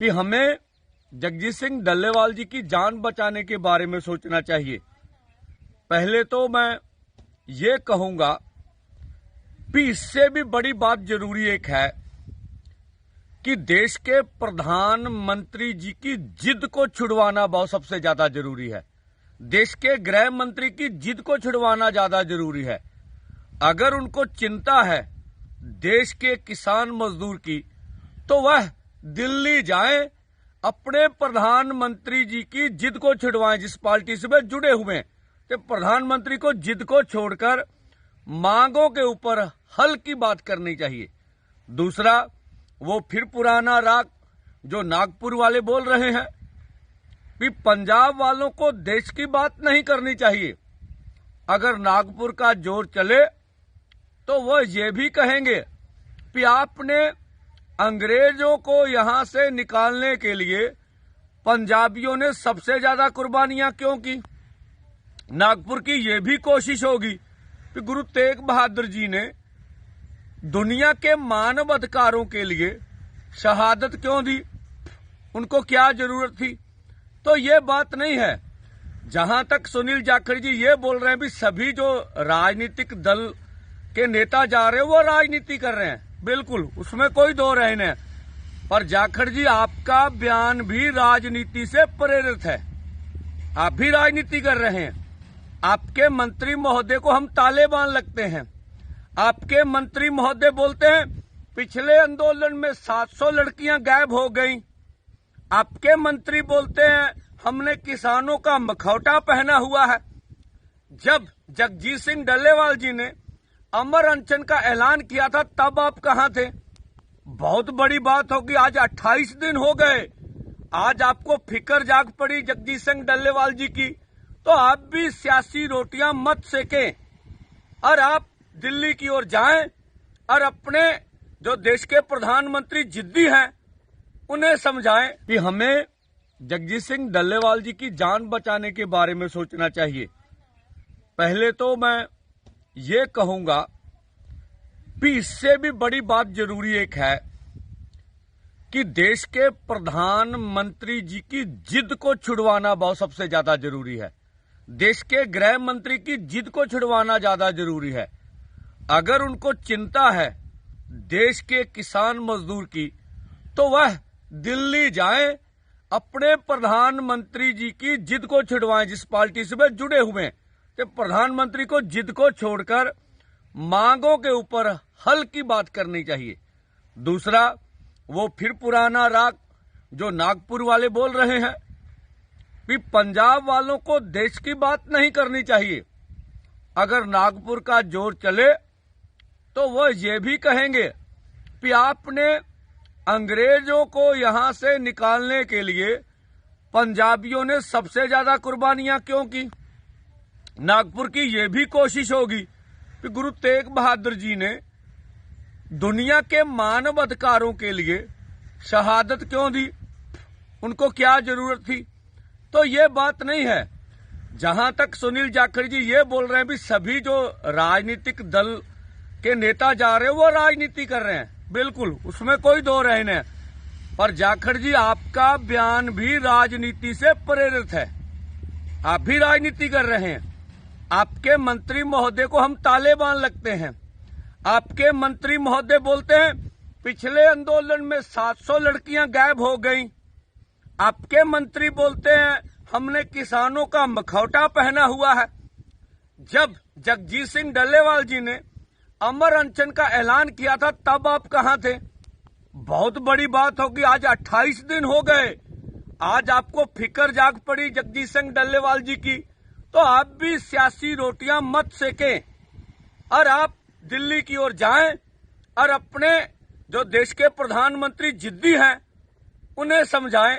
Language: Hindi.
कि हमें जगजीत सिंह डल्लेवाल जी की जान बचाने के बारे में सोचना चाहिए। पहले तो मैं ये कहूंगा कि इससे भी बड़ी बात जरूरी एक है कि देश के प्रधानमंत्री जी की जिद को छुड़वाना बहुत सबसे ज्यादा जरूरी है। देश के गृह मंत्री की जिद को छुड़वाना ज्यादा जरूरी है। अगर उनको चिंता है देश के किसान मजदूर की, तो वह दिल्ली जाएं, अपने प्रधानमंत्री जी की जिद को छुड़वाएं। जिस पार्टी से वे जुड़े हुए हैं, तो प्रधानमंत्री को जिद को छोड़कर मांगों के ऊपर हल की बात करनी चाहिए। दूसरा, वो फिर पुराना राग जो नागपुर वाले बोल रहे हैं कि पंजाब वालों को देश की बात नहीं करनी चाहिए। अगर नागपुर का जोर चले तो वो ये भी कहेंगे कि आपने अंग्रेजों को यहां से निकालने के लिए पंजाबियों ने सबसे ज्यादा कुर्बानियां क्यों की। नागपुर की ये भी कोशिश होगी कि गुरु तेग बहादुर जी ने दुनिया के मानव अधिकारों के लिए शहादत क्यों दी, उनको क्या जरूरत थी। तो ये बात नहीं है। जहां तक सुनील जाखड़ जी ये बोल रहे हैं भी सभी जो राजनीतिक दल के नेता जा रहे हैं वो राजनीति कर रहे हैं, बिल्कुल उसमें कोई दो राय नहीं। पर जाखड़ जी, आपका बयान भी राजनीति से प्रेरित है, आप भी राजनीति कर रहे हैं। आपके मंत्री महोदय को हम तालिबान लगते हैं। आपके मंत्री महोदय बोलते हैं पिछले आंदोलन में 700 लड़कियां गायब हो गईं। आपके मंत्री बोलते हैं हमने किसानों का मखौटा पहना हुआ है। जब जगजीत सिंह डल्लेवाल जी ने अमर अनशन का ऐलान किया था तब आप कहां थे। बहुत बड़ी बात होगी, आज 28 दिन हो गए, आज आपको फिक्र जाग पड़ी जगजीत सिंह डल्लेवाल जी की। तो आप भी सियासी रोटियां मत सेकें और आप दिल्ली की ओर जाएं और अपने जो देश के प्रधानमंत्री जिद्दी हैं उन्हें समझाएं कि हमें जगजीत सिंह डल्लेवाल जी की जान बचाने के बारे में सोचना चाहिए। पहले तो मैं ये कहूंगा कि इससे भी बड़ी बात जरूरी एक है कि देश के प्रधानमंत्री जी की जिद को छुड़वाना बहुत सबसे ज्यादा जरूरी है। देश के गृह मंत्री की जिद को छुड़वाना ज्यादा जरूरी है। अगर उनको चिंता है देश के किसान मजदूर की, तो वह दिल्ली जाएं, अपने प्रधानमंत्री जी की जिद को छुड़वाएं। जिस पार्टी से वे जुड़े हुए हैं, तो प्रधानमंत्री को जिद को छोड़कर मांगों के ऊपर हल की बात करनी चाहिए। दूसरा, वो फिर पुराना राग जो नागपुर वाले बोल रहे हैं कि पंजाब वालों को देश की बात नहीं करनी चाहिए। अगर नागपुर का जोर चले तो वो ये भी कहेंगे कि आपने अंग्रेजों को यहां से निकालने के लिए पंजाबियों ने सबसे ज्यादा कुर्बानियां क्यों की। नागपुर की ये भी कोशिश होगी कि गुरु तेग बहादुर जी ने दुनिया के मानव अधिकारों के लिए शहादत क्यों दी, उनको क्या जरूरत थी। तो ये बात नहीं है। जहां तक सुनील जाखड़ जी ये बोल रहे हैं भी सभी जो राजनीतिक दल के नेता जा रहे हैं वो राजनीति कर रहे हैं, बिल्कुल उसमें कोई दो राय नहीं। पर जाखड़ जी, आपका बयान भी राजनीति से प्रेरित है, आप भी राजनीति कर रहे हैं। आपके मंत्री महोदय को हम तालिबान लगते हैं। आपके मंत्री महोदय बोलते हैं पिछले आंदोलन में 700 लड़कियां गायब हो गईं। आपके मंत्री बोलते हैं हमने किसानों का मखौटा पहना हुआ है। जब जगजीत सिंह डल्लेवाल जी ने अमर अनशन का ऐलान किया था तब आप कहां थे। बहुत बड़ी बात होगी, आज 28 दिन हो गए, आज आपको फिक्र जाग पड़ी जगजीत सिंह डल्लेवाल जी की। तो आप भी सियासी रोटियां मत सेकें और आप दिल्ली की ओर जाएं और अपने जो देश के प्रधानमंत्री जिद्दी हैं उन्हें समझाएं